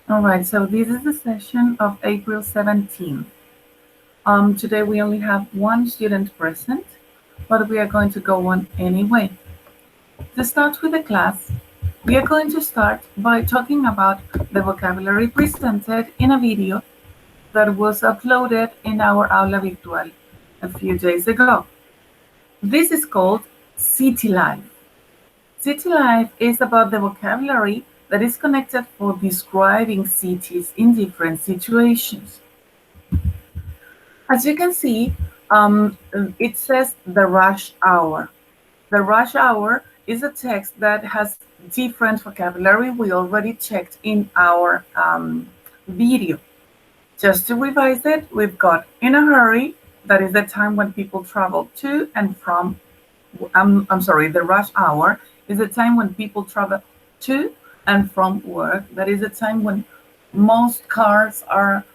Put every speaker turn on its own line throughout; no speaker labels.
All right, so this is the session of April 17th. Today we only have one student present, but we are going to go on anyway. To start with the class, we are going to start by talking about the vocabulary presented in a video that was uploaded in our Aula Virtual a few days ago. This is called City Life. City life is about the vocabulary that is connected for describing cities in different situations. As you can see, it says the rush hour. The rush hour is a text that has different vocabulary we already checked in our video. Just to revise it, we've got in a hurry, that is the time when people travel to and from, I'm sorry, the rush hour is the time when people travel to and from work. That is the time when most cars are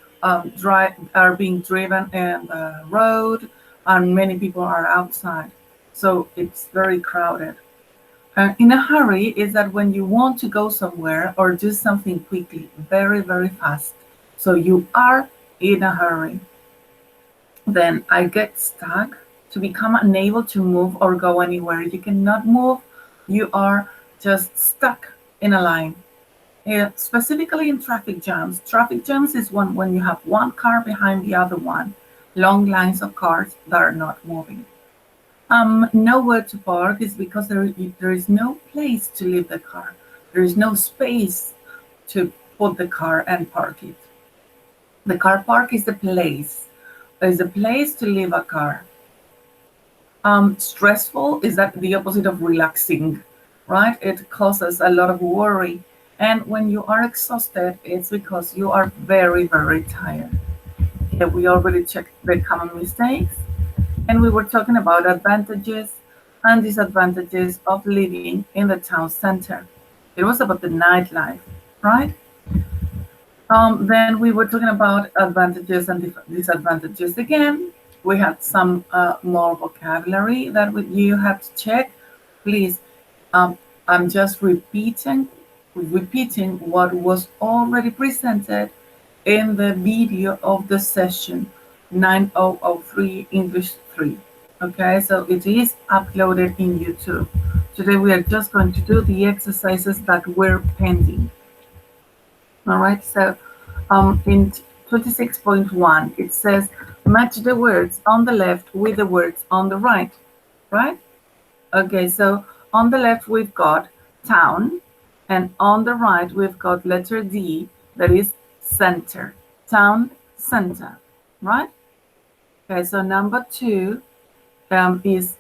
being driven in the road and many people are outside. So it's very crowded. In a hurry is that when you want to go somewhere or do something quickly, very, very fast. So you are in a hurry. Then I get stuck, to become unable to move or go anywhere. You cannot move, you are just stuck in a line. Specifically in traffic jams. Traffic jams is when you have one car behind the other one, long lines of cars that are not moving. Nowhere to park is because there is no place to leave the car. There is no space to put the car and park it. The car park is the place. Is a place to leave a car. Stressful is that the opposite of relaxing, right? It causes a lot of worry. And when you are exhausted, it's because you are very, very tired. Here we already checked the common mistakes, and we were talking about advantages and disadvantages of living in the town center. It was about the nightlife, right? Then we were talking about advantages and disadvantages again. We had some more vocabulary that you have to check. Please, I'm just repeating what was already presented in the video of the session 9003 English 3. Okay, so it is uploaded in YouTube. Today we are just going to do the exercises that were pending. All right, so in 26.1, it says match the words on the left with the words on the right, right? Okay, so on the left we've got town, and on the right we've got letter D, that is center, town center, right? Okay, so number 2 is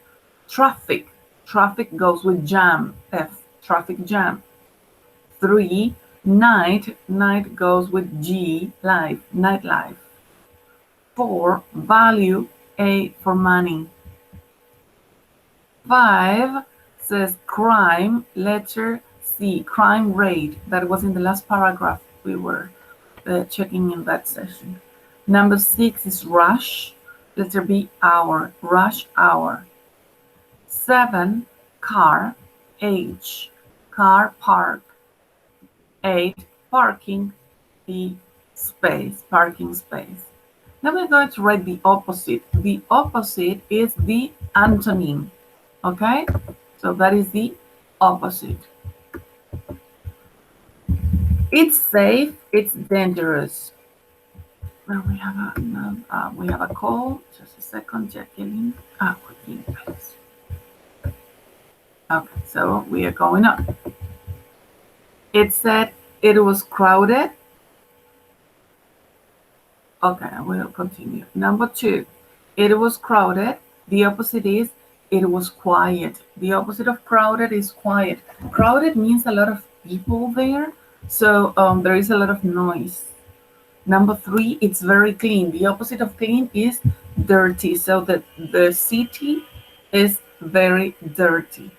traffic. Traffic goes with jam, F, traffic jam. 3, night. Night goes with G, life, nightlife. 4, value, A for money. 5 says crime, letter C, crime rate. That was in the last paragraph we were checking in that session. Number 6 is rush, letter B, hour, rush hour. 7, car, H, car park. 8, parking, the space, parking space. Now we're going to write the opposite. The opposite is the antonym, okay? So that is the opposite. It's safe, it's dangerous. Well, we have a call. Just a second, Jacqueline. Please. Okay, so we are going on. It said it was crowded. Okay, we'll continue. Number 2, it was crowded. The opposite is it was quiet. The opposite of crowded is quiet. Crowded means a lot of people there, so there is a lot of noise. Number 3, it's very clean. The opposite of clean is dirty, so the city is very dirty.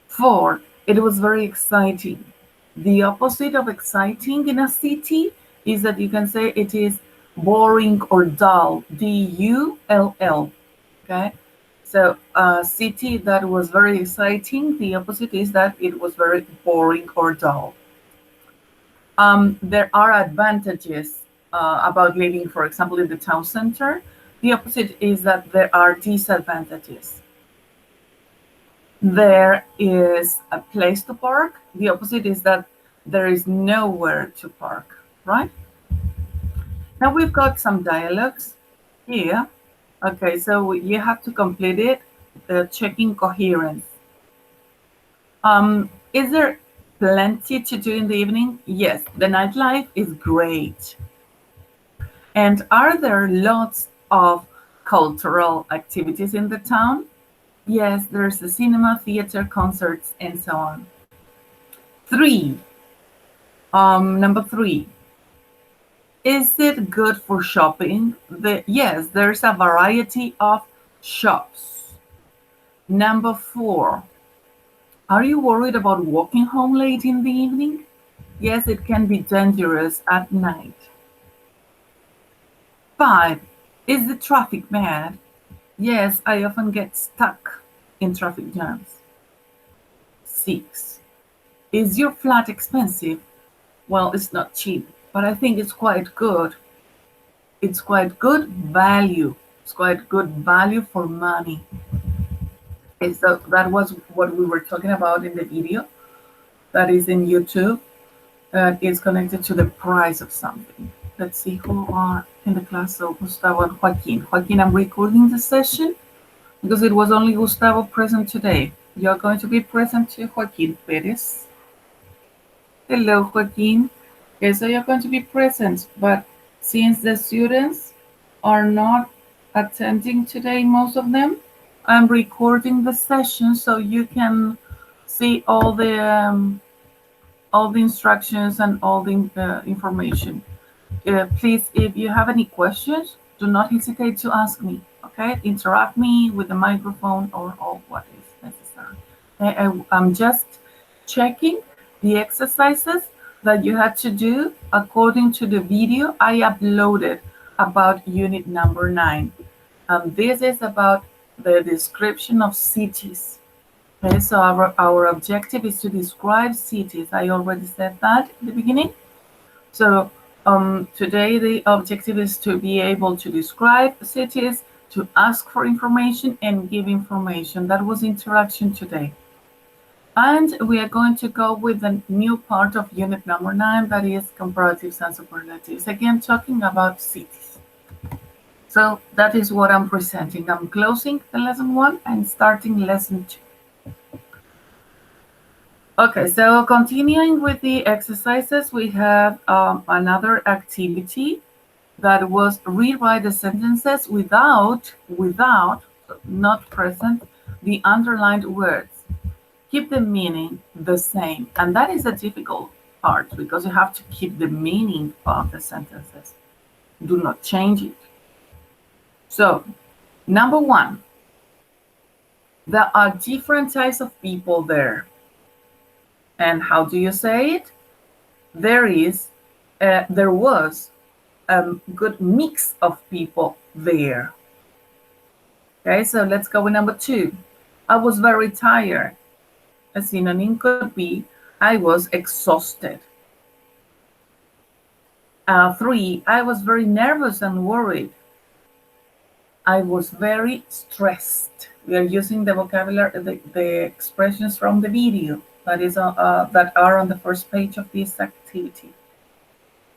4, it was very exciting. The opposite of exciting in a city is that you can say it is boring or dull, D-U-L-L, okay? So a city that was very exciting, the opposite is that it was very boring or dull. There are advantages about living, for example, in the town center. The opposite is that there are disadvantages. There is a place to park. The opposite is that there is nowhere to park, right? Now we've got some dialogues here. Okay, so you have to complete it, checking coherence. Is there plenty to do in the evening? Yes, the nightlife is great. And are there lots of cultural activities in the town? Yes, there's a cinema, theater, concerts, and so on. Number three, is it good for shopping? Yes, there's a variety of shops. Number four, are you worried about walking home late in the evening? Yes, it can be dangerous at night. 5, is the traffic bad? Yes, I often get stuck in traffic jams. 6, is your flat expensive? Well, it's not cheap, but I think it's quite good. It's quite good value. It's quite good value for money. Okay, so that was what we were talking about in the video that is in YouTube. It's connected to the price of something. Let's see who are in the class. So Gustavo and Joaquin. Joaquin, I'm recording the session because it was only Gustavo present today. You're going to be present too, Joaquin Perez. Hello, Joaquin. Okay, so you're going to be present, but since the students are not attending today, most of them, I'm recording the session so you can see all the instructions and all the information. Please, if you have any questions, do not hesitate to ask me. Okay, interrupt me with the microphone or what is necessary. I'm just checking the exercises that you had to do according to the video I uploaded about unit number 9. This is about the description of cities. Okay, so our objective is to describe cities. I already said that at the beginning. So today the objective is to be able to describe cities, to ask for information and give information. That was interaction today. And we are going to go with the new part of unit number 9, that is comparatives and superlatives. Again, talking about cities. So that is what I'm presenting. I'm closing the lesson 1 and starting lesson 2. Okay, so continuing with the exercises, we have another activity that was rewrite the sentences without, not present, the underlined words. Keep the meaning the same. And that is a difficult part because you have to keep the meaning of the sentences. Do not change it. So, number 1, there are different types of people there. And how do you say it? There was a good mix of people there. Okay, so let's go with number 2. I was very tired. A synonym could be I was exhausted. 3, I was very nervous and worried. I was very stressed. We are using the vocabulary, the expressions from the video that are on the first page of this activity.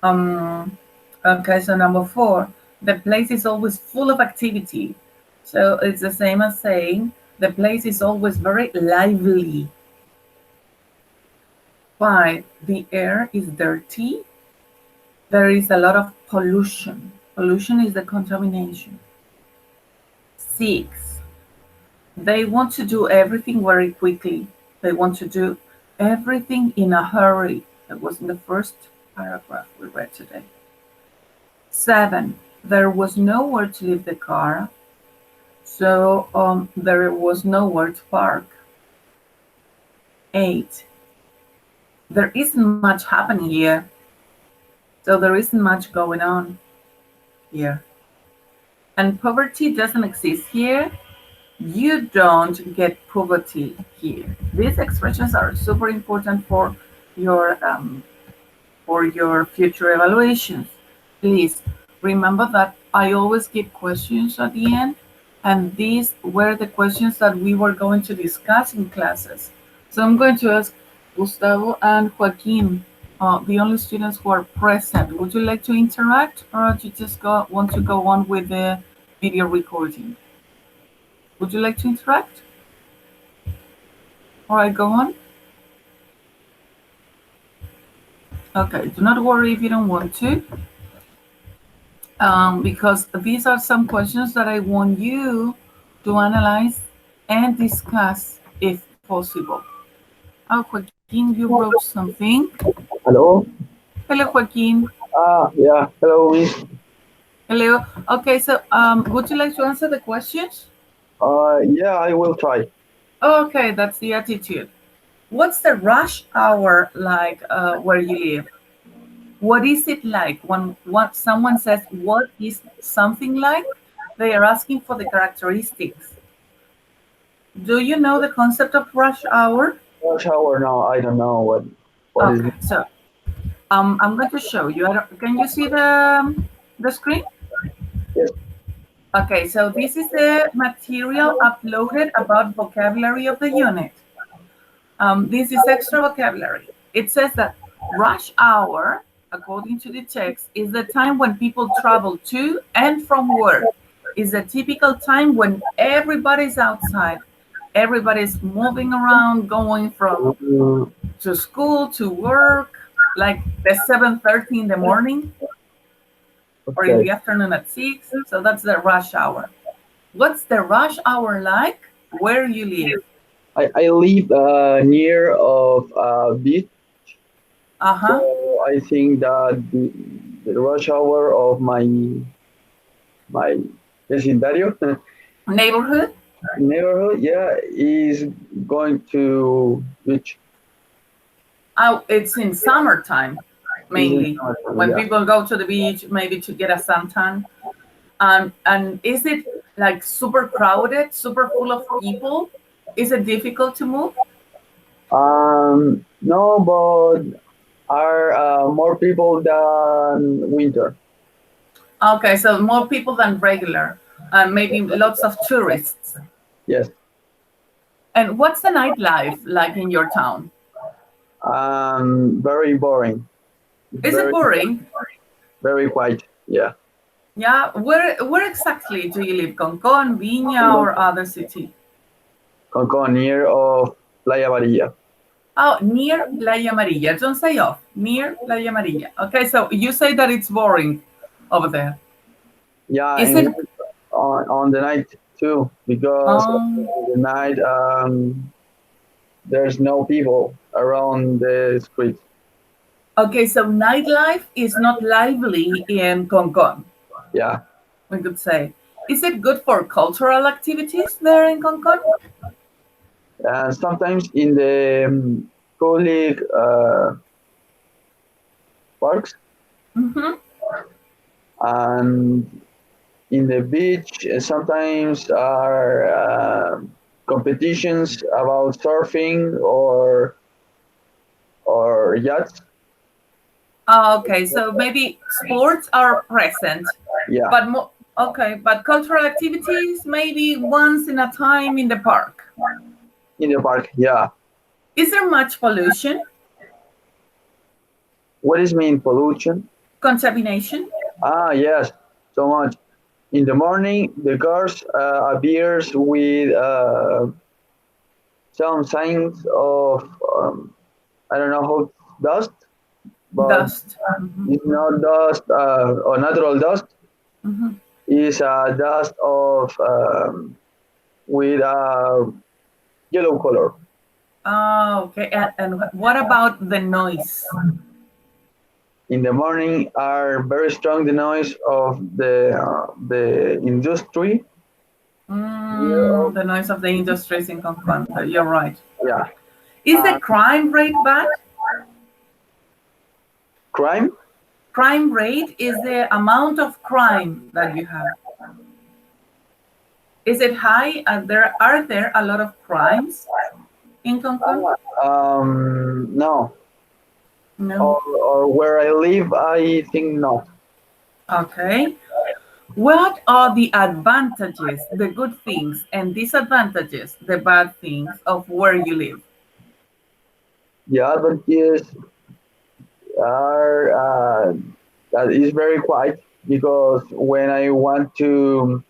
Okay, so number 4, the place is always full of activity. So it's the same as saying the place is always very lively. 5, the air is dirty. There is a lot of pollution. Pollution is the contamination. 6, they want to do everything very quickly. They want to do everything in a hurry. That was in the first paragraph we read today. 7, there was nowhere to leave the car. So there was nowhere to park. 8, there isn't much happening here. So there isn't much going on here. And poverty doesn't exist here. You don't get poverty here. These expressions are super important for your for your future evaluations. Please remember that I always give questions at the end, and these were the questions that we were going to discuss in classes. So I'm going to ask Gustavo and Joaquin, the only students who are present. Would you like to interact, or do you just want to go on with the video recording? Would you like to interact? All right, go on. Okay, do not worry if you don't want to, because these are some questions that I want you to analyze and discuss if possible. Oh, Joaquin, you wrote something.
Hello?
Hello, Joaquin.
Yeah. Hello, Miss.
Hello. Okay, so would you like to answer the questions?
Yeah, I will try.
Okay, that's the attitude. What's the rush hour like where you live? What is it like when what someone says what is something like? They are asking for the characteristics. Do you know the concept of rush hour?
Rush hour now. I don't know what is.
Okay, so I'm going to show you. Can you see the screen?
Yes.
Okay, so this is the material uploaded about vocabulary of the unit. This is extra vocabulary. It says that rush hour, according to the text, is the time when people travel to and from work. Is a typical time when everybody's outside. Everybody's moving around, going from
Mm,
to school, to work, like the 7:30 in the morning or in
okay.
the afternoon at 6. So that's the rush hour. What's the rush hour like where you live?
I live near of beach, so
Uh-huh.
I think that the rush hour of my vecindario
Neighborhood?
neighborhood, yeah, is going to beach.
Oh, it's in summertime,
Is in
mainly.
summertime,
When
yeah.
people go to the beach, maybe to get a suntan. And is it like super crowded, super full of people? Is it difficult to move?
No, but are more people than winter.
Okay, so more people than regular, and maybe lots of tourists.
Yes.
And what's the nightlife like in your town?
Very boring.
Is it
Very,
boring?
very quiet. Yeah.
Yeah. Where exactly do you live? Concon, Viña, or other city?
Concon, near of Playa Varilla.
Oh, near Playa Amarilla. Don't say off. Near Playa Amarilla. Okay, so you say that it's boring over there.
Yeah,
Is
and
it?
on the night too, because
Um,
in the night there's no people around the street.
okay, so nightlife is not lively in Concon,
Yeah.
we could say. Is it good for cultural activities there in Concon?
And sometimes in the public parks
Mm-hmm.
and in the beach, sometimes are competitions about surfing or yachts.
Okay, so maybe sports are present,
Yeah,
but okay, but cultural activities maybe once in a time in the park.
in the park. Yeah.
Is there much pollution,
What is mean pollution?
contamination?
Yes, so much. In the morning, the cars appears with some signs of I don't know how dust, but
Dust. Hmm.
it's not dust or natural dust.
Hmm.
Is dust of with yellow color.
Oh, okay. And what about the noise?
In the morning are very strong the noise of the industry.
The noise of the industries in Concon. You're right.
Yeah.
Is the
Uh,
crime rate bad?
Crime?
Crime rate is the amount of crime that you have. Is it high? Are there a lot of crimes in Concon?
No.
No.
or where I live, I think not.
Okay. What are the advantages, the good things, and disadvantages, the bad things of where you live?
The advantages are that is very quiet because when I want to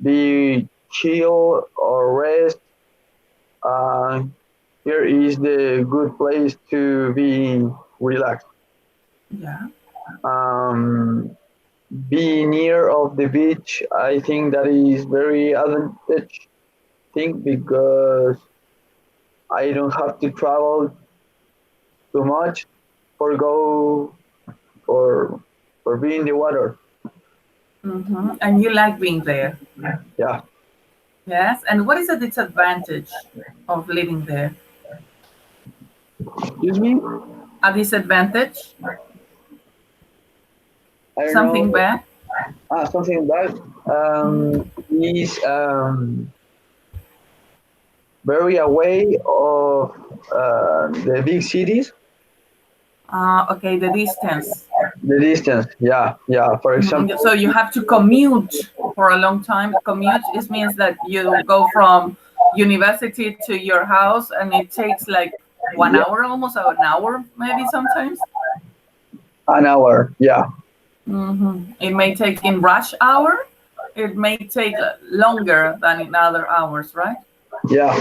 be chill or rest, uh, here is the good place to be relaxed.
Yeah.
Um, be near of the beach, I think that is very advantage thing because I don't have to travel too much for go for for be in the water.
And you like being there.
Yeah.
Yes. And what is the disadvantage of living there?
Excuse me.
A disadvantage?
I don't know.
Something bad?
Something like that. Is very away of the big cities.
Okay, the distance.
The distance. Yeah. Yeah. For
So
example.
you have to commute for a long time. Commute is means that you go from university to your house, and it takes like one
Yeah.
hour, almost an hour, maybe sometimes.
An hour. Yeah.
It may take in rush hour. It may take longer than in other hours, right?
Yeah.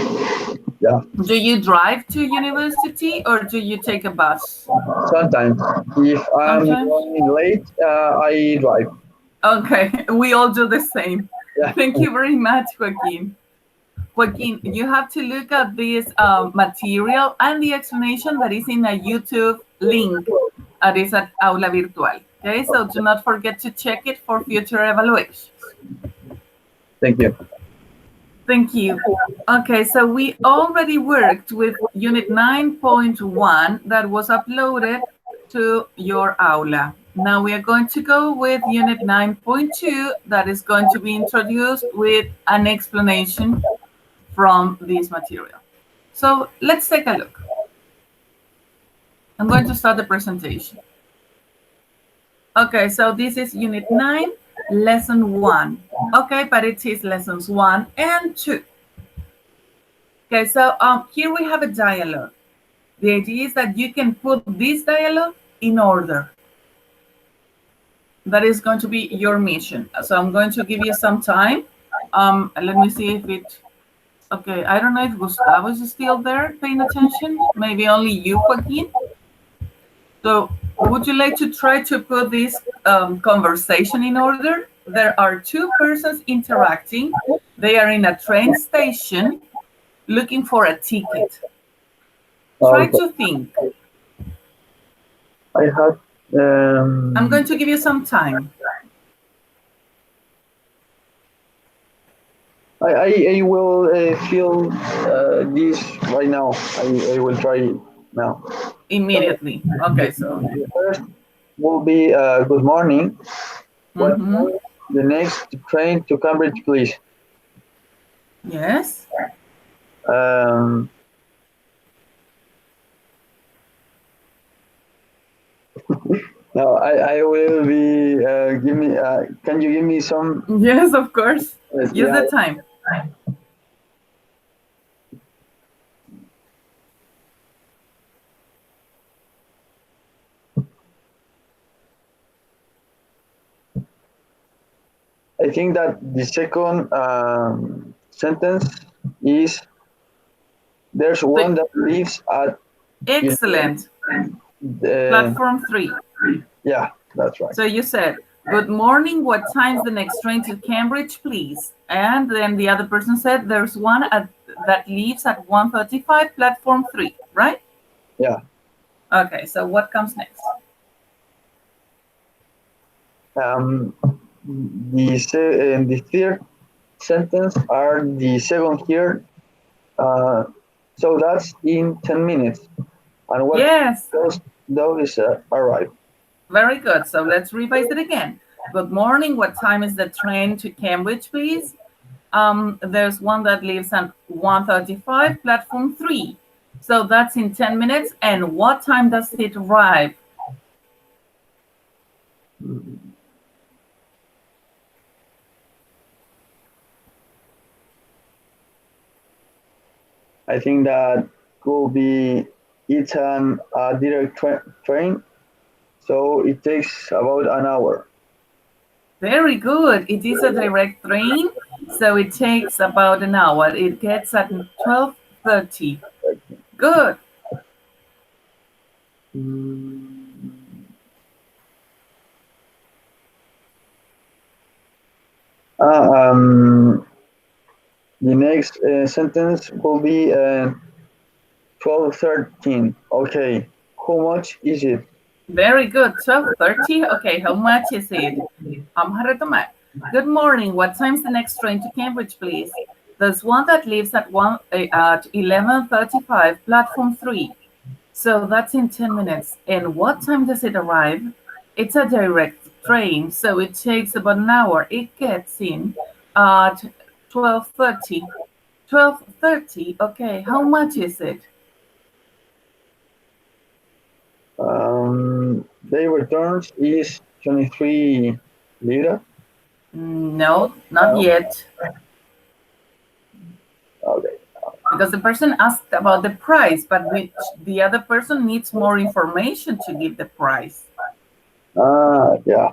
Yeah.
Do you drive to university or do you take a bus?
Sometimes, if I'm
Sometimes.
running late, I drive.
Okay, we all do the same.
Yeah.
Thank you very much, Joaquin. Joaquin, you have to look at this material and the explanation that is in a YouTube link that is at Aula Virtual. Okay, so do not forget to check it for future evaluations.
Thank you.
Thank you. Okay, so we already worked with Unit 9.1 that was uploaded to your Aula. Now we are going to go with Unit 9.2 that is going to be introduced with an explanation from this material. So let's take a look. I'm going to start the presentation. Okay, so this is Unit 9, Lesson 1. Okay, but it is Lessons 1 and 2. Okay, so here we have a dialogue. The idea is that you can put this dialogue in order. That is going to be your mission. So I'm going to give you some time. Let me see if it. Okay, I don't know if Gustavo is still there paying attention. Maybe only you, Joaquin. So would you like to try to put this conversation in order? There are two persons interacting. They are in a train station looking for a ticket. Try
Okay.
to think.
I have.
I'm going to give you some time.
I will feel this right now. I will try it now.
Immediately. Okay, so
The first will be good morning. What
mm-hmm.
the next train to Cambridge, please?
Yes.
Um, no, I will be. Give me. Can you give me some?
Yes, of course. Use
Yeah.
the time.
I think that the second sentence is there's
So,
one that lives at you know,
excellent.
the,
Platform 3.
yeah, that's right.
So you said, good morning, what time's the next train to Cambridge, please? And then the other person said, there's one that leaves at 1:35, platform 3, right?
Yeah.
Okay, so what comes next?
Um, the third sentence are the second here. Uh, so that's in 10 minutes. And what
Yes,
those arrive?
very good. So let's revise it again. Good morning, what time is the train to Cambridge, please? There's one that leaves at 1:35, platform 3. So that's in 10 minutes. And what time does it arrive?
I think that could be it's a direct train, so it takes about an hour.
Very good. It is a direct train, so it takes about an hour. It gets at 12:30. Good.
Mm. Ah, the next sentence will be 12:13. Okay, how much is it?
Very good. 12:30. Okay, how much is it? Retomar. Good morning. What time's the next train to Cambridge, please? There's one that leaves at 11:35, platform 3. So that's in 10 minutes. And what time does it arrive? It's a direct train, so it takes about an hour. It gets in at 12:30. 12:30. Okay, how much is it?
The returns is 23 lira.
No, not yet.
Okay.
Because the person asked about the price, but which the other person needs more information to give the price.
Yeah.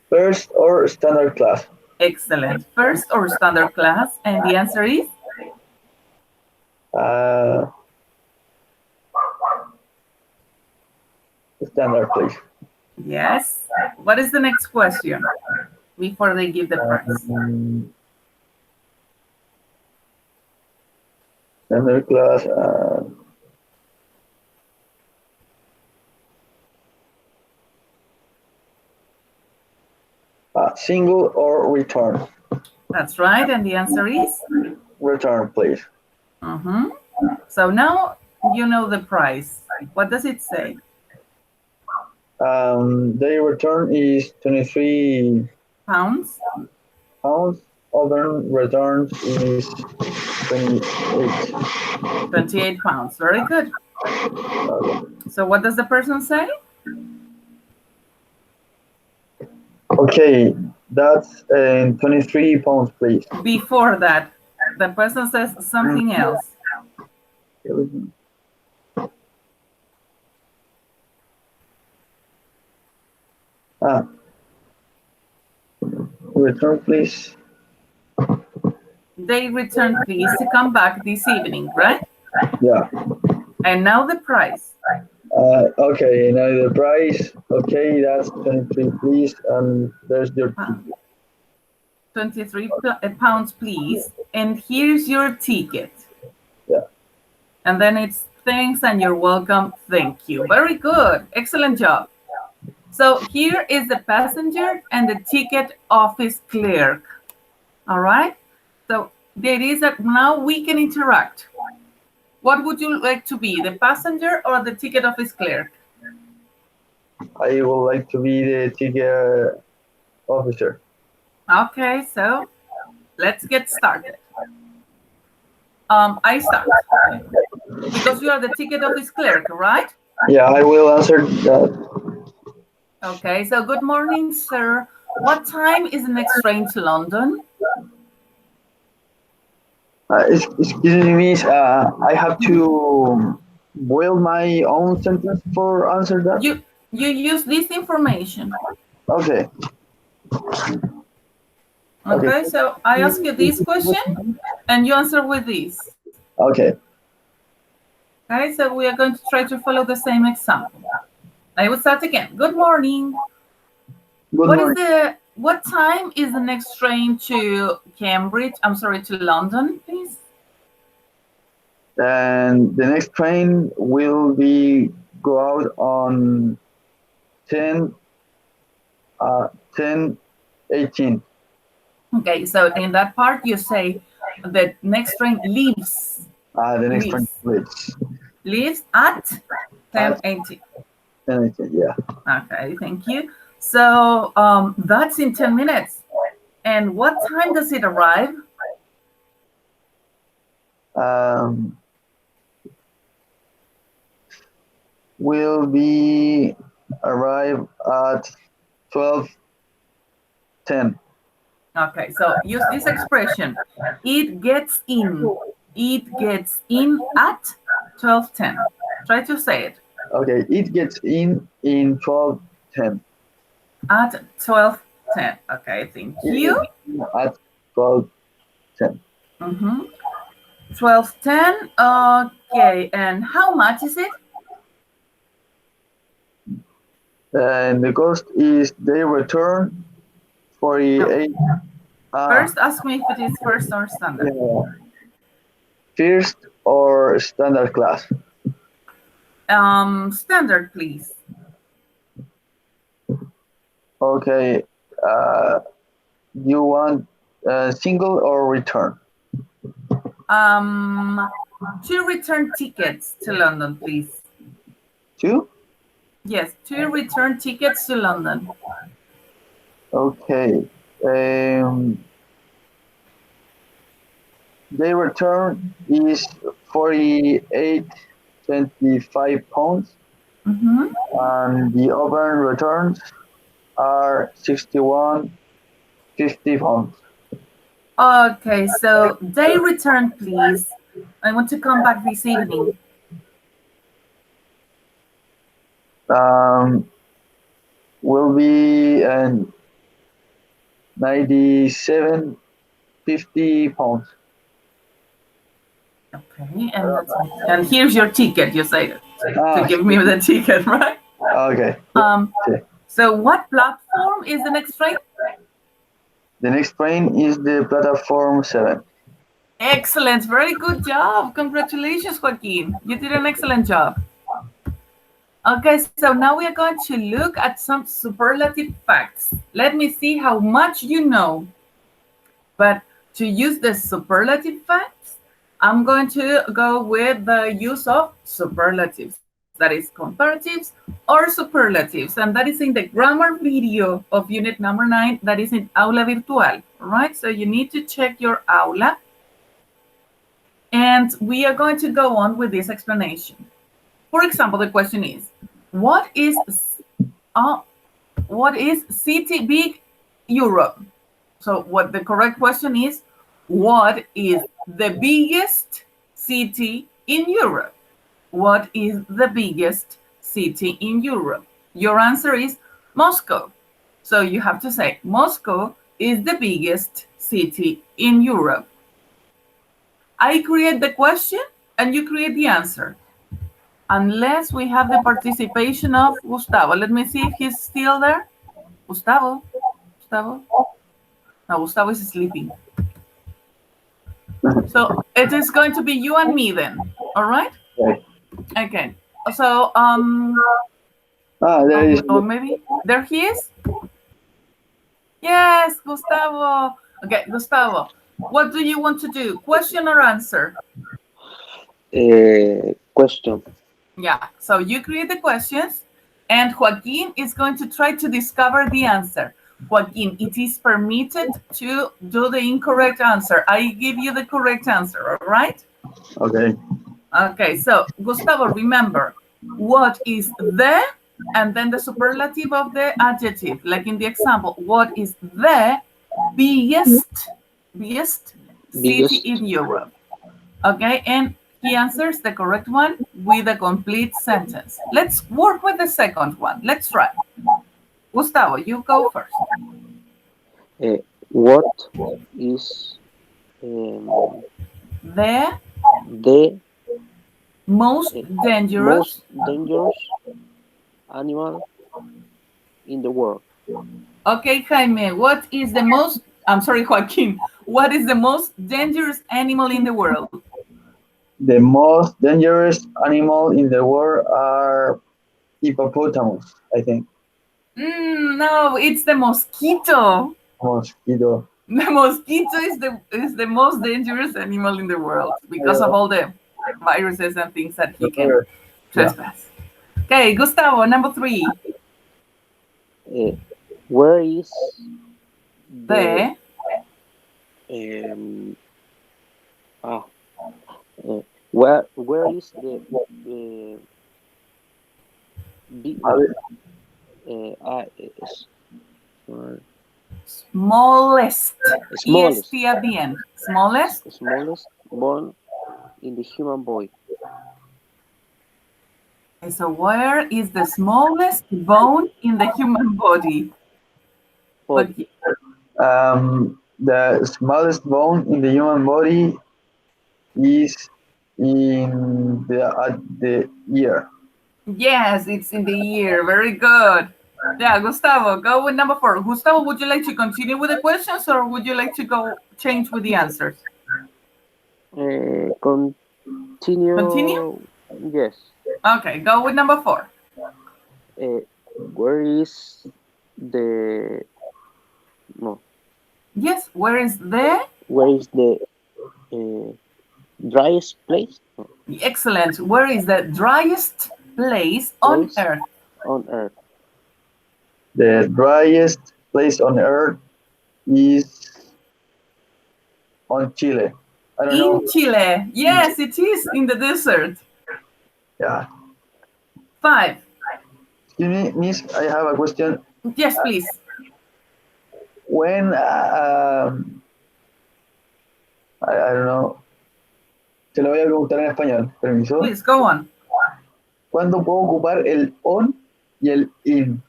First or standard class?
Excellent. First or standard class? And the answer is
Uh, Standard, please.
yes. What is the next question before they give the price?
Standard class. Single or return?
That's right. And the answer is
Return, please.
So now you know the price. What does it say?
The return is 23
Pounds?
pounds. Other returns is 28.
28 pounds. Very good. So what does the person say?
Okay, that's 23 pounds, please.
Before that, the person says something else.
Return, please.
They return, please, to come back this evening, right?
Yeah.
And now the price.
Okay, now the price. Okay, that's 23, please. And there's your ticket.
23 pounds, please. And here's your ticket.
Yeah.
And then it's thanks and you're welcome. Thank you. Very good. Excellent job. So here is the passenger and the ticket office clerk. All right. So there is that now we can interact. What would you like to be, the passenger or the ticket office clerk?
I would like to be the ticket officer.
Okay, so let's get started. I start because you are the ticket office clerk, right?
Yeah, I will answer that.
Okay, so good morning, sir. What time is the next train to London?
Excuse me, miss. I have to build my own sentence for answer that.
You use this information.
Okay.
Okay, so I ask you this question and you answer with this.
Okay.
Okay, so we are going to try to follow the same example. I will start again. Good morning.
Good morning.
What time is the next train to Cambridge? I'm sorry, to London, please.
And the next train will be go out on 10 10:18.
Okay, so in that part you say the next train leaves.
The next train leaves.
Leaves at 10:18.
10:18, yeah.
Okay, thank you. So that's in 10 minutes. And what time does it arrive?
um, will be arrive at 12:10.
Okay, so use this expression. It gets in. It gets in at 12:10. Try to say it.
Okay, it gets in 12:10.
At 12:10. Okay, thank
It
you.
gets in at 12:10.
12:10. Okay, and how much is it?
And the cost is they return
No.
48. Ah,
First, ask me if it is first or standard.
yeah. First or standard class.
Standard, please.
Okay. Uh, you want single or return?
Um, 2 return tickets to London, please.
Two?
Yes, 2 return tickets to London.
Okay. Um, they return is 48.25 pounds,
Mm-hmm.
and the open returns are 61.50 pounds.
Okay, so they return, please. I want to come back this evening.
Um, will be 97.50 pounds.
Okay, and here's your ticket. You say to
Ah,
give me the ticket, right?
okay.
Um,
Okay.
so what platform is the next train?
The next train is the platform 7.
Excellent, very good job. Congratulations, Joaquin. You did an excellent job. Okay, so now we are going to look at some superlative facts. Let me see how much you know. But to use the superlative facts, I'm going to go with the use of superlatives, that is comparatives or superlatives, and that is in the grammar video of unit number 9, that is in Aula Virtual, right? So you need to check your Aula, and we are going to go on with this explanation. For example, the question is, what is uh, what is city big Europe? So what the correct question is, what is the biggest city in Europe? What is the biggest city in Europe? Your answer is Moscow. So you have to say Moscow is the biggest city in Europe. I create the question and you create the answer. Unless we have the participation of Gustavo. Let me see if he's still there. Gustavo? Gustavo? No, Gustavo is sleeping. So it is going to be you and me then. All right?
Okay.
Okay. So
There is.
or maybe there he is. Yes, Gustavo. Okay, Gustavo. What do you want to do? Question or answer?
Question.
Yeah. So you create the questions, and Joaquin is going to try to discover the answer. Joaquin, it is permitted to do the incorrect answer. I give you the correct answer, all right?
Okay.
Okay, so Gustavo, remember, what is the, and then the superlative of the adjective, like in the example, what is the biggest city
Biggest.
in Europe? Okay, and he answers the correct one with a complete sentence. Let's work with the second one. Let's try. Gustavo, you go first.
Uh, what is um,
The
the
most
most
dangerous.
dangerous animal in the world?
Okay, Jaime, what is the most, I'm sorry, Joaquin, what is the most dangerous animal in the world?
The most dangerous animal in the world are hippopotamus, I think.
No, it's the mosquito.
Mosquito.
The mosquito is the most dangerous animal in the world because of all the viruses and things that he can
Yeah.
trespass. Okay, Gustavo, number 3.
Uh, where is the
The
um, ah, where is the big
A ver,
is,
Smallest.
smallest
EST at the end. Smallest.
smallest bone in the human body?
So where is the smallest bone in the human body?
Body.
the smallest bone in the human body is in the ear.
Yes, it's in the ear. Very good. Yeah, Gustavo, go with number 4. Gustavo, would you like to continue with the questions or would you like to go change with the answers? Continue?
Continue. Yes.
Okay, go with number 4.
Uh, where is the no?
Yes, where is the?
Where is the uh, driest place? No,
Excellent. Where is the driest place on
place
earth?
on earth.
The driest place on earth is on Chile. I don't know.
In Chile. Yes, it is in the desert.
Yeah.
5.
Excuse me, Miss, I have a question.
Yes, please.
When I don't know, se lo voy a preguntar en español, permiso.
Please, go on.
¿Cuándo puedo ocupar el on y el in?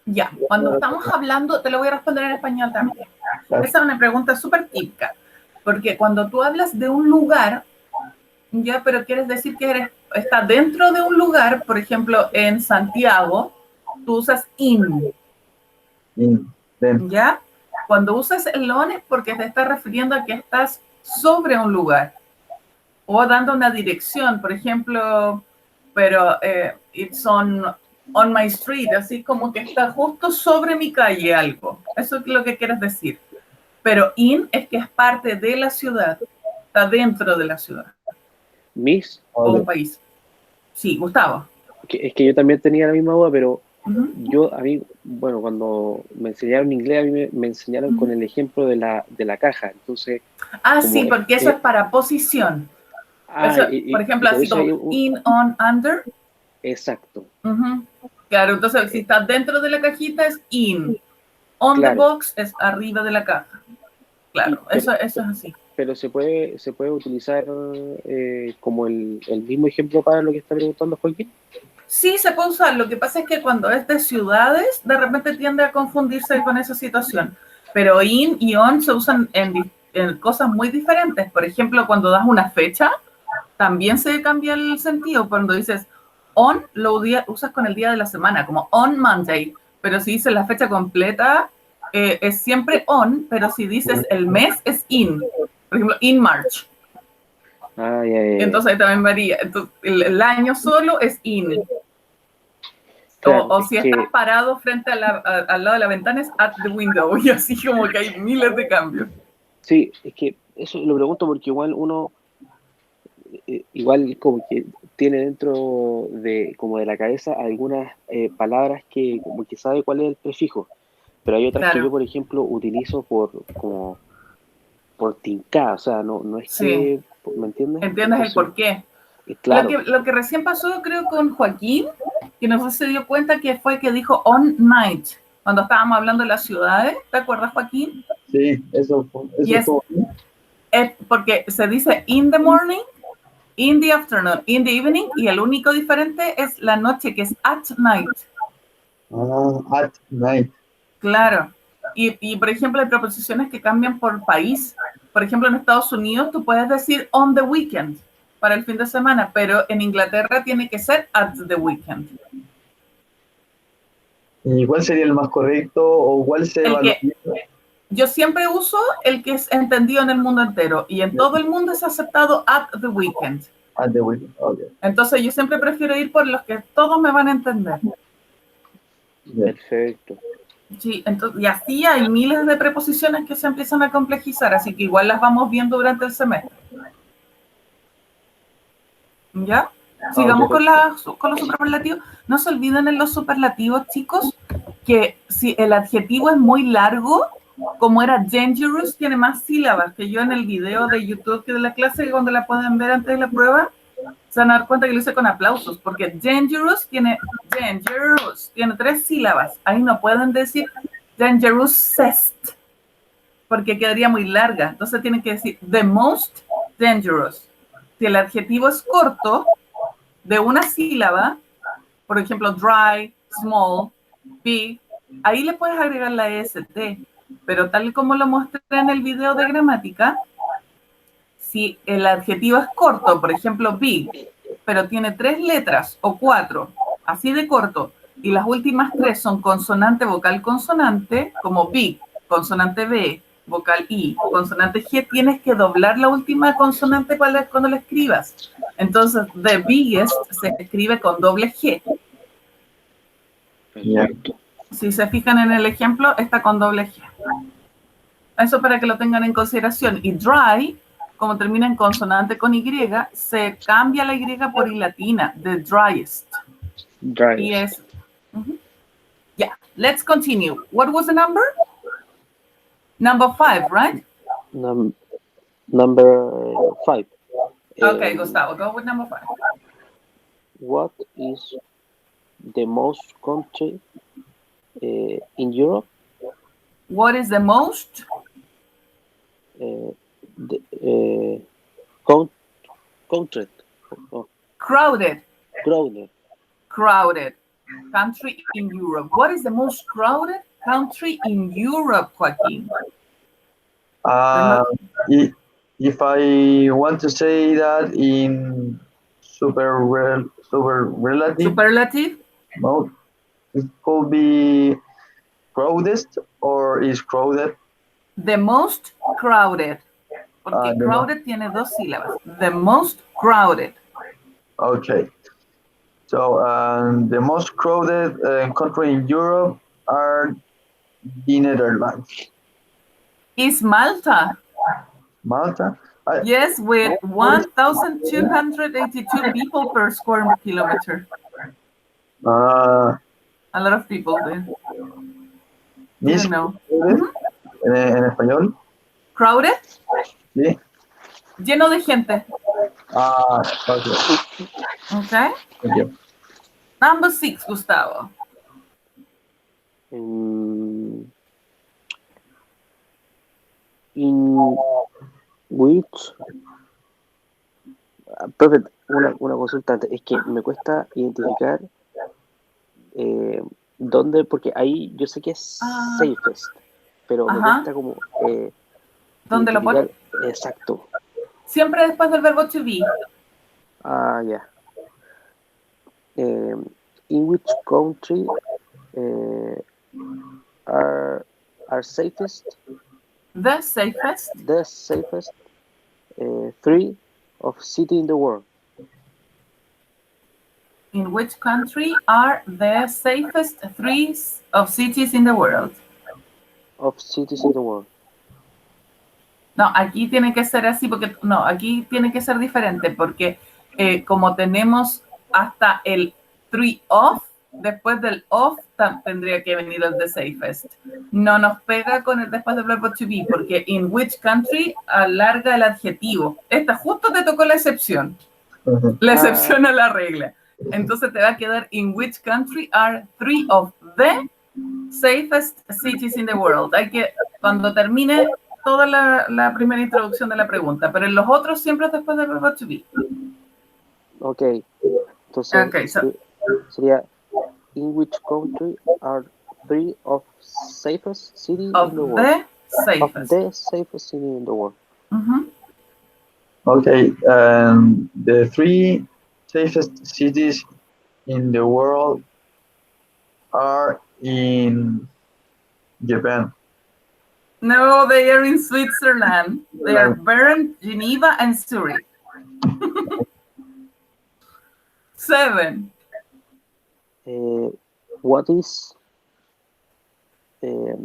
Ya, cuando estamos hablando, te lo voy a responder en español también. Esa es una pregunta súper típica, porque cuando tú hablas de un lugar, ya, pero quieres decir que está dentro de un lugar, por ejemplo, en Santiago, tú usas in,
In, dentro.
¿ya? Cuando usas el on es porque te estás refiriendo a que estás sobre un lugar o dando una dirección, por ejemplo, pero it's on my street, así como que está justo sobre mi calle algo. Eso es lo que quieres decir. Pero in es que es parte de la ciudad, está dentro de la ciudad
Miss,
o un país. Sí, Gustavo.
es que yo también tenía la misma duda, pero
Uh-huh.
a mí, bueno, cuando me enseñaron inglés, a mí me enseñaron con el ejemplo de la caja. Entonces,
Sí, porque eso es para posición. Eso, por ejemplo,
y por
así
eso hay
como in, on, under.
exacto,
Uh-huh. Claro, entonces si está dentro de la cajita es in. On the
claro.
box es arriba de la caja. Claro, eso es así.
Pero se puede utilizar como el mismo ejemplo para lo que está preguntando Joaquín.
Sí, se puede usar. Lo que pasa es que cuando es de ciudades, de repente tiende a confundirse con esa situación. Pero in y on se usan en cosas muy diferentes. Por ejemplo, cuando das una fecha, también se cambia el sentido. Cuando dices on, lo usas con el día de la semana, como on Monday. Pero si dices la fecha completa, es siempre on, pero si dices el mes, es in. Por ejemplo, in March.
Ya.
Entonces ahí también varía. Entonces, el año solo es in.
Claro,
O
es
si estás
que
parado frente al lado de la ventana es at the window. Y así como que hay miles de cambios.
sí, es que eso lo pregunto porque igual uno, igual como que tiene dentro de como de la cabeza algunas palabras que como que sabe cuál es el prefijo, pero hay otras que yo,
Claro,
por ejemplo, utilizo como por tincar, o sea, no es
sí.
que, ¿me entiendes?
¿Entiendes el
Entonces,
por qué?
claro,
Lo que recién pasó, creo, con Joaquín, que no sé si se dio cuenta que fue que dijo on night, cuando estábamos hablando de las ciudades. ¿Te acuerdas, Joaquín?
Sí, eso
Y
estuvo.
es porque se dice in the morning, in the afternoon, in the evening, y el único diferente es la noche, que es at night.
At night.
Claro. Por ejemplo, hay preposiciones que cambian por país. Por ejemplo, en Estados Unidos tú puedes decir on the weekend para el fin de semana, pero en Inglaterra tiene que ser at the weekend.
¿Y cuál sería el más correcto o cuál se
El
evalúa?
que yo siempre uso el que es entendido en el mundo entero y en todo el mundo es aceptado at the weekend.
At the weekend. Okay.
Entonces yo siempre prefiero ir por los que todos me van a entender.
Bien.
perfecto.
Sí, entonces, y así hay miles de preposiciones que se empiezan a complejizar, así que igual las vamos viendo durante el semestre. ¿Ya? Sigamos
Okay.
con los superlativos. No se olviden en los superlativos, chicos, que si el adjetivo es muy largo, como era dangerous, tiene más sílabas que yo en el video de YouTube que de la clase, cuando la pueden ver antes de la prueba, Se van a dar cuenta que lo hice con aplausos, porque dangerous tiene 3 sílabas. Ahí no pueden decir dangerousest, porque quedaría muy larga. Entonces tienen que decir the most dangerous. Si el adjetivo es corto, de una sílaba, por ejemplo, dry, small, big, ahí le puedes agregar la EST. Pero tal como lo mostré en el video de gramática, si el adjetivo es corto, por ejemplo, big, pero tiene 3 letras o 4, así de corto, y las últimas 3 son consonante, vocal, consonante, como big, consonante B, vocal I, consonante G, tienes que doblar la última consonante cuando la escribas. Entonces, the biggest se escribe con doble G.
Perfecto.
Si se fijan en el ejemplo, está con doble G. Eso para que lo tengan en consideración. Y dry, como termina en consonante con Y, se cambia la Y por I latina, the driest.
Drive.
Y es... Yeah, let's continue. What was the number? Number 5, right?
Number 5.
Okay, Gustavo, go with number 5.
What is the most country in Europe?
What is the most
Country. Oh,
crowded
crowded.
country in Europe? What is the most crowded country in Europe, Joaquin?
If I want to say that in superlative,
Superlative?
no, it could be crowded or is crowded.
The most crowded. Porque crowded tiene 2 sílabas. The most crowded.
Okay. So the most crowded country in Europe are the Netherlands.
Is Malta?
Malta?
Yes, with 1,282 people per square kilometer. A lot of people there. Didn't know.
¿En español?
Crowded?
Sí.
Lleno de gente.
Okay.
Okay.
Thank you.
Number 6, Gustavo.
In which... Perfecto, una consulta antes. Es que me cuesta identificar dónde, porque ahí yo sé que es safest, pero me cuesta como
¿Dónde lo pone?
Exacto.
Siempre después del verbo to be.
Ya. In which country are safest?
The safest.
The safest 3 of city in the world.
In which country are the safest 3 of cities in the world?
Of cities in the world.
No, aquí tiene que ser así, porque no, aquí tiene que ser diferente, porque como tenemos hasta el 3 of, después del of tendría que venir el the safest. No nos pega con el después del verbo to be, porque in which country alarga el adjetivo. Esta justo te tocó la excepción. La excepción a la regla. Entonces te va a quedar in which country are 3 of the safest cities in the world. Hay que, cuando termine toda la primera introducción de la pregunta, pero en los otros siempre es después del verbo to be.
Ok, entonces sería in which country are 3 of safest city in the world?
Of
the safest city in the world.
Okay, the 3 safest cities in the world are in Japan.
No, they are in Switzerland. They are Bern, Geneva, and Zurich. 7.
What is the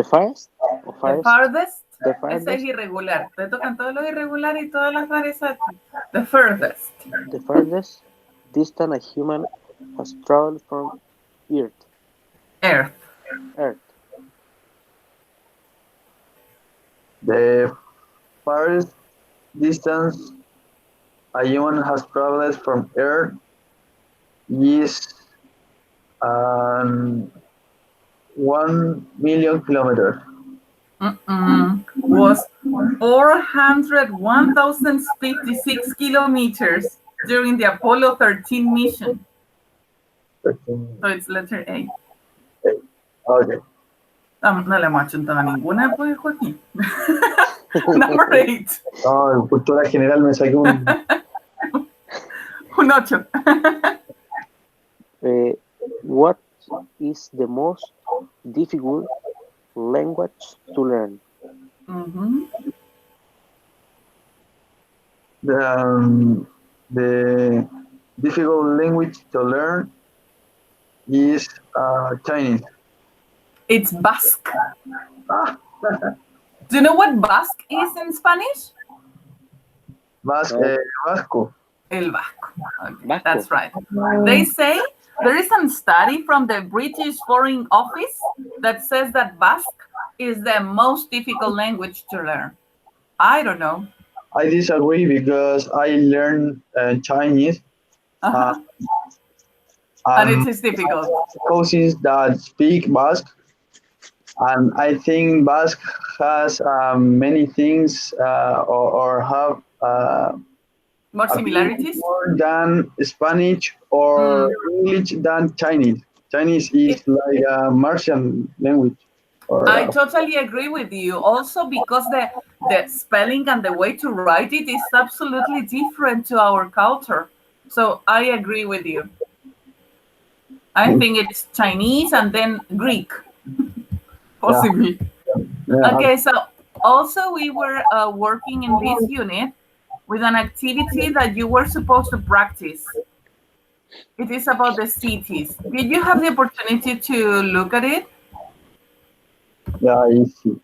farthest?
The farthest? Ese es irregular. Te tocan todos los irregulares y todas las rarezas. The furthest.
The farthest distance a human has traveled from Earth.
Earth.
The farthest distance a human has traveled from Earth is 1 million kilometers.
Was 401,056 kilometers during the Apollo 13 mission.
13.
So it's letter A.
Okay.
No le hemos achuntado a ninguna, pues, Joaquín. Number 8.
No, en cultura general me saqué un...
Un 8.
What is the most difficult language to learn?
The difficult language to learn is Chinese.
It's Basque. Do you know what Basque is in Spanish?
Vasco.
El Vasco. Okay,
Vasco.
that's right. They say there is some study from the British Foreign Office that says that Basque is the most difficult language to learn. I don't know.
I disagree because I learned Chinese.
And it is difficult.
Cousins that speak Basque, and I think Basque has many things or have
more similarities
more than Spanish or English than Chinese. Chinese is like a Martian language.
I totally agree with you. Also, because the spelling and the way to write it is absolutely different to our culture. So I agree with you. I think it's Chinese and then Greek, possibly.
Yeah.
Okay, so also we were working in this unit with an activity that you were supposed to practice. It is about the cities. Did you have the opportunity to look at it?
Yeah, I see.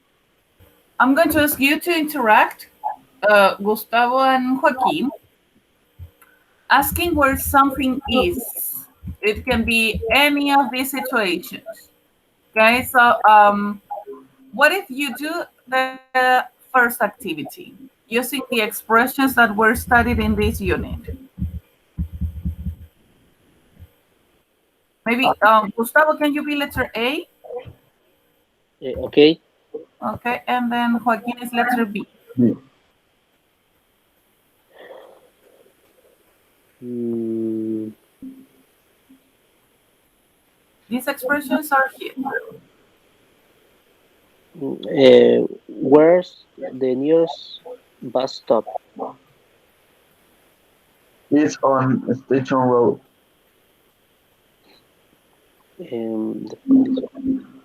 I'm going to ask you to interact, Gustavo and Joaquin, asking where something is. It can be any of these situations. Okay, so what if you do the first activity using the expressions that were studied in this unit? Maybe, Gustavo, can you be letter A?
Okay.
Okay, and then Joaquin is letter B. These expressions are here.
Where's the nearest bus stop?
It's on Station Road.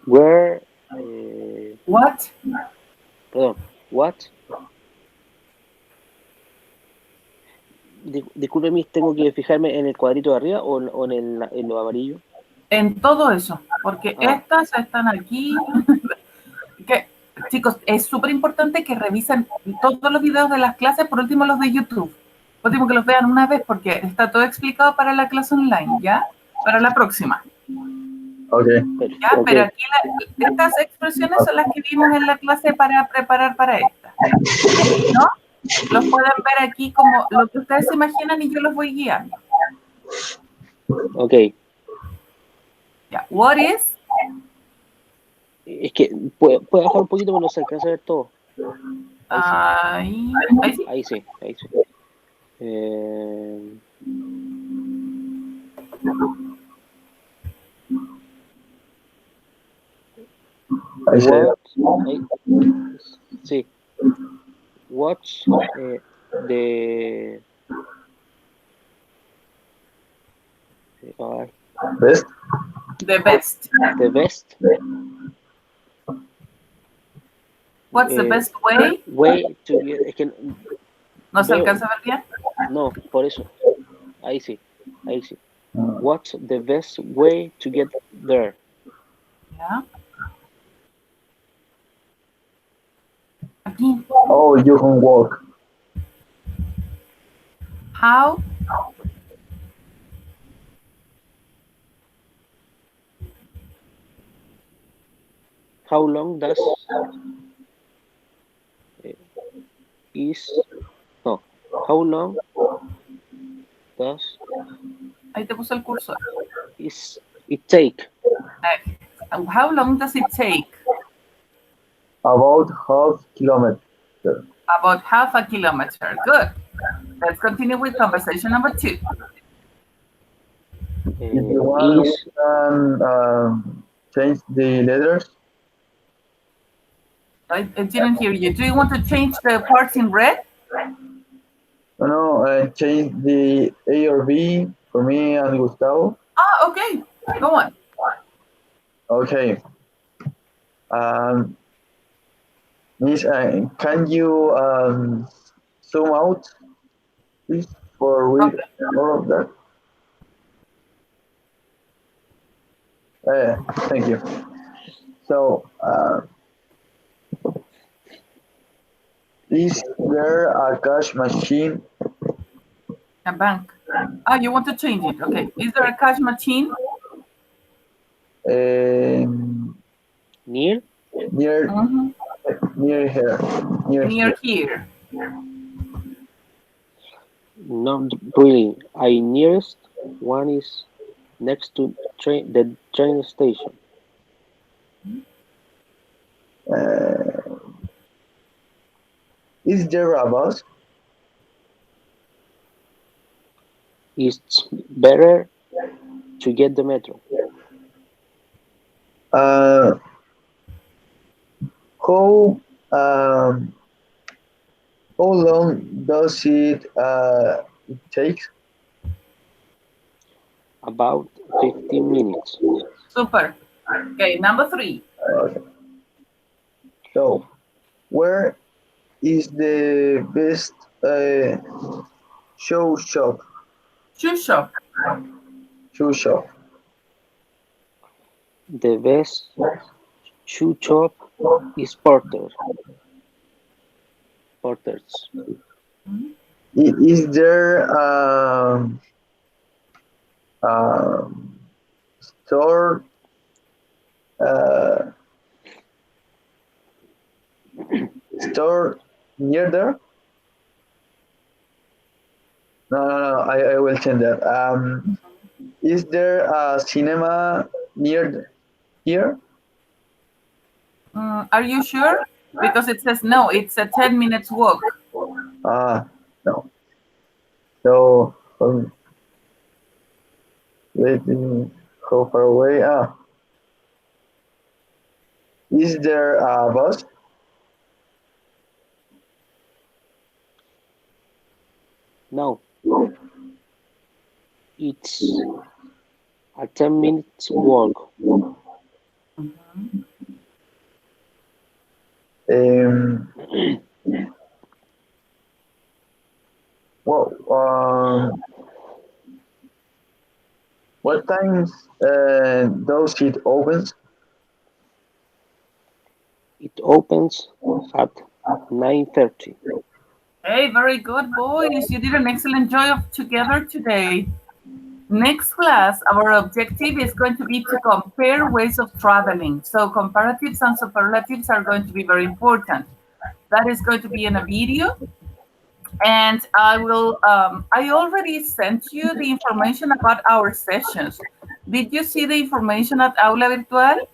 Where?
What?
Perdón. What? Disculpe, Miss, ¿tengo que fijarme en el cuadrito de arriba o en lo amarillo?
En todo eso, porque estas están aquí. Que, chicos, es súper importante que revisen todos los videos de las clases, por último los de YouTube. Por último que los vean una vez porque está todo explicado para la clase online, ¿ya? Para la próxima.
Okay.
¿Ya? Okay. Pero aquí estas expresiones son las que vimos en la clase para preparar para esta. ¿No? Los pueden ver aquí como lo que ustedes se imaginan y yo los voy guiando.
Ok.
Ya. What is?
Es que puede bajar un poquito, pero no se alcanza a ver todo.
Ahí sí.
Ahí sí. Sí. Watch the
best.
The best.
The best.
What's the best way?
Way to get. Es que
¿No se alcanza a ver bien?
No, por eso. Ahí sí. What's the best way to get there?
Yeah. Aquí.
Oh, you can walk.
How?
How long does how long does
Ahí te puso el cursor.
is it take?
How long does it take?
About half kilometer.
About half a kilometer. Good. Let's continue with conversation number 2.
If you want, we can change the letters.
I didn't hear you. Do you want to change the parts in red?
No, change the A or B for me and Gustavo.
Ah, okay. Go on.
Okay. Miss, can you zoom out, please, for read more of that? Thank you. So, is there a cash machine?
A bank. Ah, you want to change it. Okay. Is there a cash machine?
Near
Mm-hmm.
near here.
Near here.
Not really. I nearest one is next to the train station.
Is there a bus?
It's better to get the metro.
How um, how long does it take?
About 15 minutes.
Super. Okay, number 3.
Okay. So, where is the best shoe shop?
Shoe shop.
Shoe shop.
The best shoe shop is Porter's.
Is there store uh, store near there? No. I will change that. Is there a cinema near here?
Are you sure? Because it says no, it's a 10 minutes walk.
No. So, let me how far away? Is there a bus?
No. It's a 10 minutes walk.
Well, what times does it opens?
It opens at 9:30.
Hey, very good, boys. You did an excellent job together today. Next class, our objective is going to be to compare ways of traveling. So comparatives and superlatives are going to be very important. That is going to be in a video. And I already sent you the information about our sessions. Did you see the information at Aula Virtual?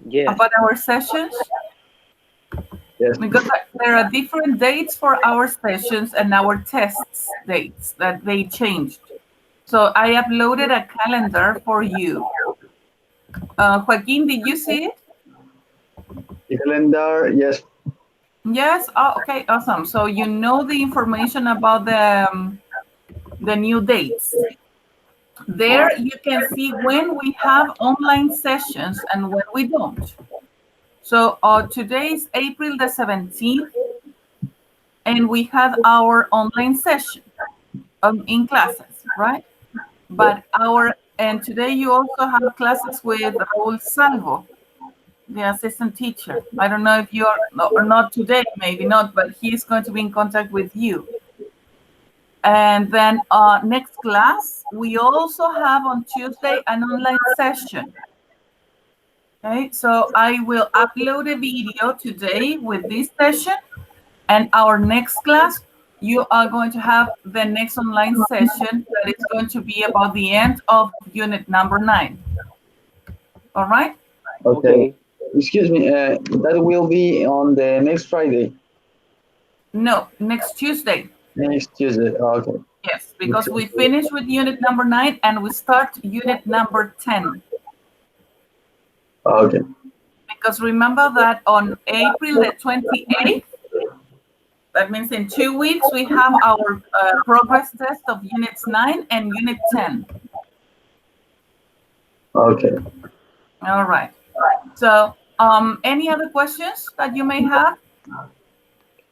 Yeah.
About our sessions?
Yes.
Because there are different dates for our sessions and our tests dates that they changed. So I uploaded a calendar for you. Joaquin, did you see it?
The calendar, yes.
Yes? Oh, okay, awesome. So you know the information about the new dates. There you can see when we have online sessions and when we don't. So today is April the 17th, and we had our online session in classes, right? But and today you also have classes with Raul Salvo, the assistant teacher. I don't know if you are or not today, maybe not, but he's going to be in contact with you. And then next class, we also have on Tuesday an online session. Okay, so I will upload a video today with this session, and our next class you are going to have the next online session that is going to be about the end of unit number 9. All right?
Okay. Excuse me. That will be on the next Friday.
No, next Tuesday.
Next Tuesday. Okay.
Yes, because we finish with unit number 9 and we start unit number 10.
Okay.
Because remember that on April the 28th, that means in 2 weeks, we have our progress test of units 9 and unit 10.
Okay.
All right. So, any other questions that you may have?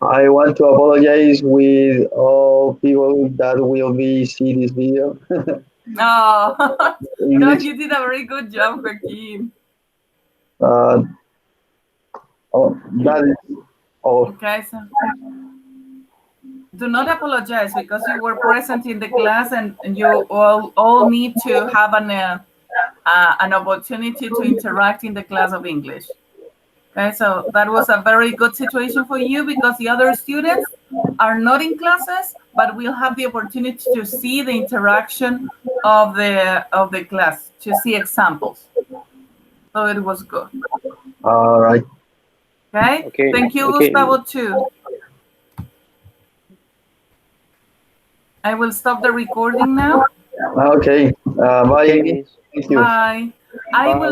I want to apologize with all people that will be see this video.
Oh, no, you did a very good job, Joaquin.
Uh, that is all.
Okay, so do not apologize because you were present in the class and you all need to have an opportunity to interact in the class of English. Okay, so that was a very good situation for you because the other students are not in classes, but we'll have the opportunity to see the interaction of the class, to see examples. So it was good.
All right.
Okay. Thank you, Gustavo, too. I will stop the recording now.
Okay. Bye. Thank you.
Bye. I will